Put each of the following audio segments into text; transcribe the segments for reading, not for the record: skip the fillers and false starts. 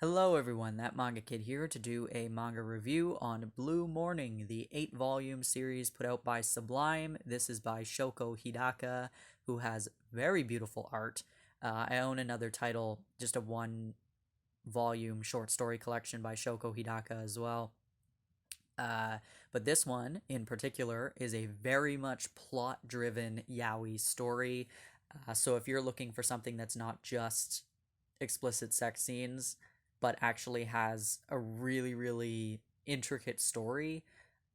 Hello everyone, that Manga Kid here to do a manga review on Blue Morning, the 8-volume series put out by SuBlime. This is by Shoko Hidaka, who has very beautiful art. I own another title, just a one-volume short story collection by Shoko Hidaka as well. But this one, in particular, is a very much plot-driven yaoi story. So if you're looking for something that's not just explicit sex scenes, but actually has a really, really intricate story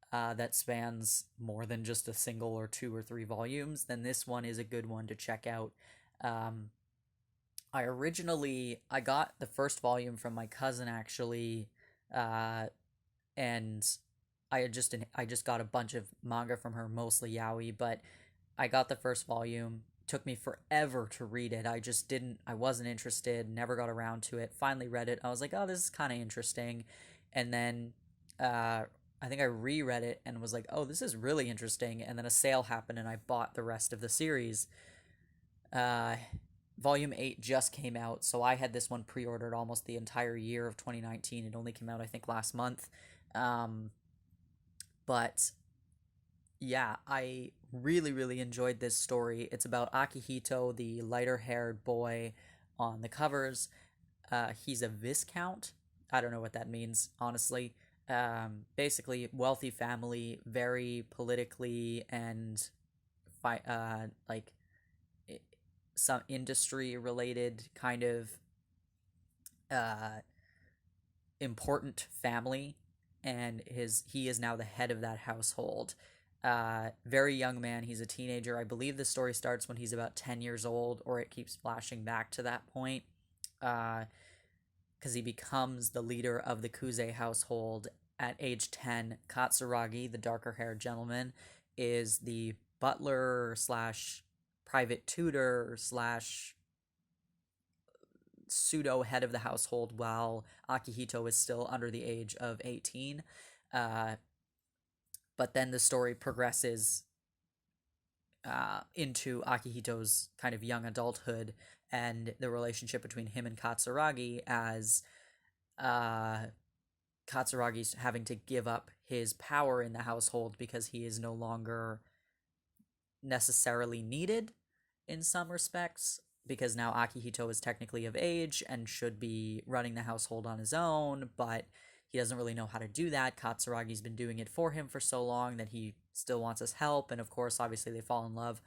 that spans more than just a single or 2 or 3 volumes, then this one is a good one to check out. Um, I got the first volume from my cousin actually, uh, and I just got a bunch of manga from her, mostly yaoi, but I got the first volume. Took me forever to read it. I wasn't interested, never got around to it. Finally read it. I was like, oh, this is kind of interesting. And then I think I reread it and was like, oh, this is really interesting. And then a sale happened and I bought the rest of the series. Uh, Volume 8 just came out, so I had this one pre ordered almost the entire year of 2019. It only came out, I think, last month. Um, but yeah, I really, really enjoyed this story. It's about Akihito, the lighter haired boy on the covers. He's a viscount. I don't know what that means, honestly. Basically, wealthy family, very politically and like some industry related kind of uh, important family, and he is now the head of that household. Very young man. He's a teenager. I believe the story starts when he's about 10 years old, or it keeps flashing back to that point. Because he becomes the leader of the Kuze household at age 10. Katsuragi, the darker haired gentleman, is the butler slash private tutor slash pseudo head of the household, while Akihito is still under the age of 18. But then the story progresses into Akihito's kind of young adulthood and the relationship between him and Katsuragi, as Katsuragi's having to give up his power in the household because he is no longer necessarily needed in some respects, because now Akihito is technically of age and should be running the household on his own, but he doesn't really know how to do that. Katsuragi's been doing it for him for so long that he still wants his help, and of course, obviously, they fall in love.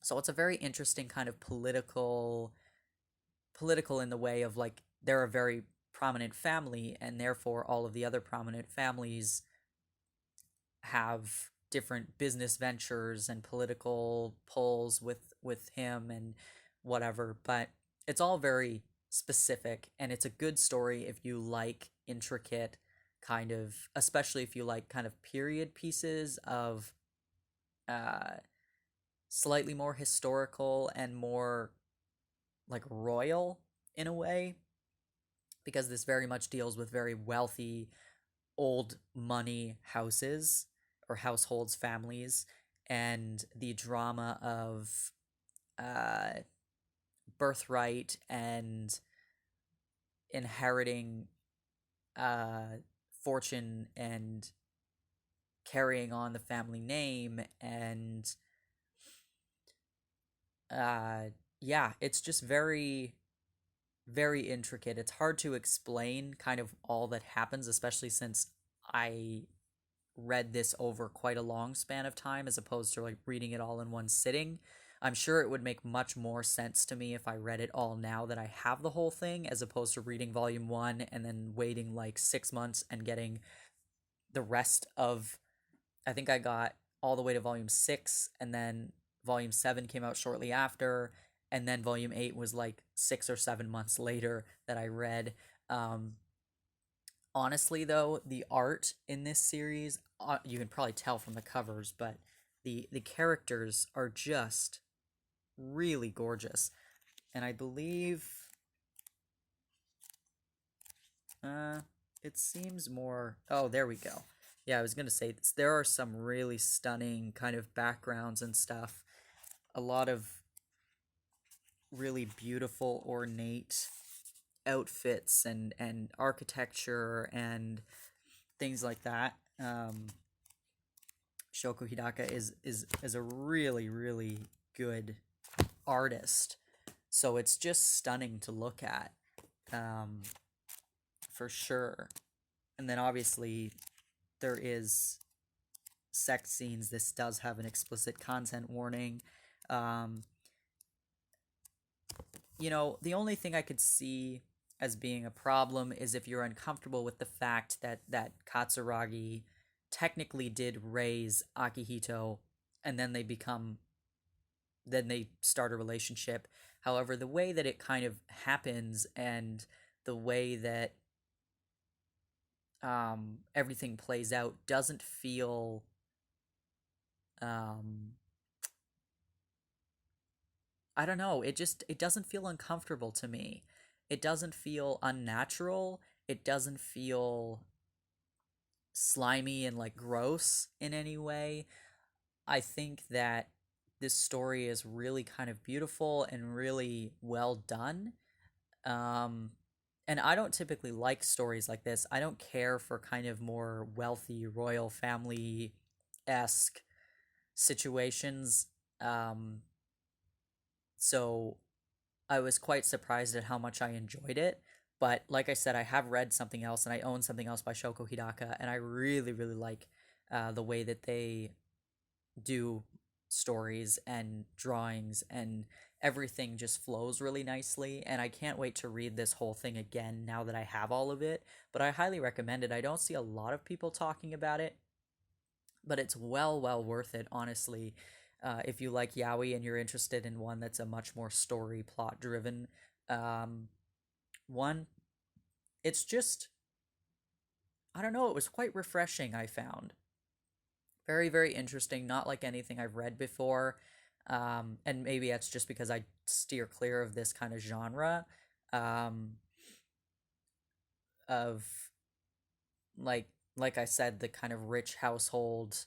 So it's a very interesting kind of political in the way of, like, they're a very prominent family, and therefore all of the other prominent families have different business ventures and political pulls with him and whatever, but it's all very specific, and it's a good story if you like intricate kind of, especially if you like kind of period pieces of uh slightly more historical and more like royal in a way, because this very much deals with very wealthy old money houses or households, families, and the drama of uh birthright and inheriting uh fortune and carrying on the family name, and uh yeah, it's just very, very intricate. It's hard to explain kind of all that happens, especially since I read this over quite a long span of time as opposed to like reading it all in one sitting. I'm sure it would make much more sense to me if I read it all now that I have the whole thing, as opposed to reading volume 1 and then waiting like 6 months and getting the rest of, I think I got all the way to volume 6, and then volume 7 came out shortly after, and then volume 8 was like 6 or 7 months later that I read. um Honestly, though, the art in this series, you can probably tell from the covers, but the characters are just really gorgeous. And I believe uh it seems more, oh, there we go. Yeah, I was going to say this. There are some really stunning kind of backgrounds and stuff. A lot of really beautiful, ornate outfits and architecture and things like that. Shoko Hidaka is a really really good artist. So it's just stunning to look at, um, for sure. And then obviously there is sex scenes. This does have an explicit content warning. Um, the only thing I could see as being a problem is if you're uncomfortable with the fact that Katsuragi technically did raise Akihito, and then they start a relationship. However, the way that it kind of happens and the way that everything plays out doesn't feel um, I don't know. It doesn't feel uncomfortable to me. It doesn't feel unnatural. It doesn't feel slimy and like gross in any way. I think that this story is really kind of beautiful and really well done. Um, and I don't typically like stories like this. I don't care for kind of more wealthy royal family esque situations. Um, so I was quite surprised at how much I enjoyed it. But like I said, I have read something else and I own something else by Shoko Hidaka, and I really, really like the way that they do stories and drawings, and everything just flows really nicely. And I can't wait to read this whole thing again now that I have all of it. But I highly recommend it. I don't see a lot of people talking about it, but it's well worth it, honestly. If you like yaoi and you're interested in one that's a much more story plot driven um, one, it's just, I don't know, it was quite refreshing, I found. Very, very interesting, not like anything I've read before. And maybe that's just because I steer clear of this kind of genre, um, of like like I said, the kind of rich household,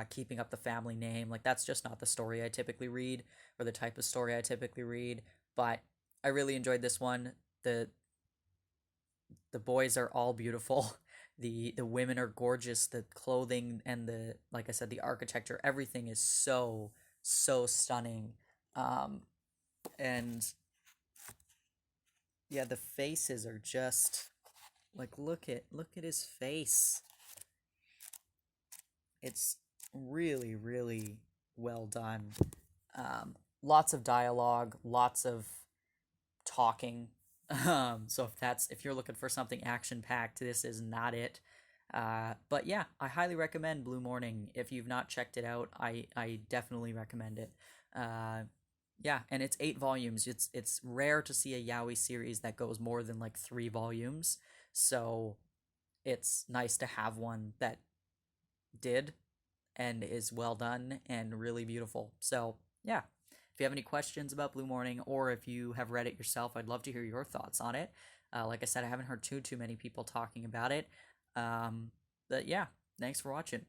keeping up the family name. Like that's just not the story I typically read, or the type of story I typically read. But I really enjoyed this one. The boys are all beautiful. The women are gorgeous. The clothing and the, like I said, the architecture, everything is so stunning. Um, and yeah, the faces are just like, look at his face. It's really really well done. Lots of dialogue, lots of talking. So if you're looking for something action packed, this is not it. But yeah, I highly recommend Blue Morning. If you've not checked it out, I definitely recommend it. Uh, yeah, and it's 8 volumes. It's rare to see a yaoi series that goes more than like 3 volumes. So it's nice to have one that did and is well done and really beautiful. So yeah, if you have any questions about Blue Morning, or if you have read it yourself, I'd love to hear your thoughts on it. Like I said, I haven't heard too many people talking about it. But yeah, thanks for watching.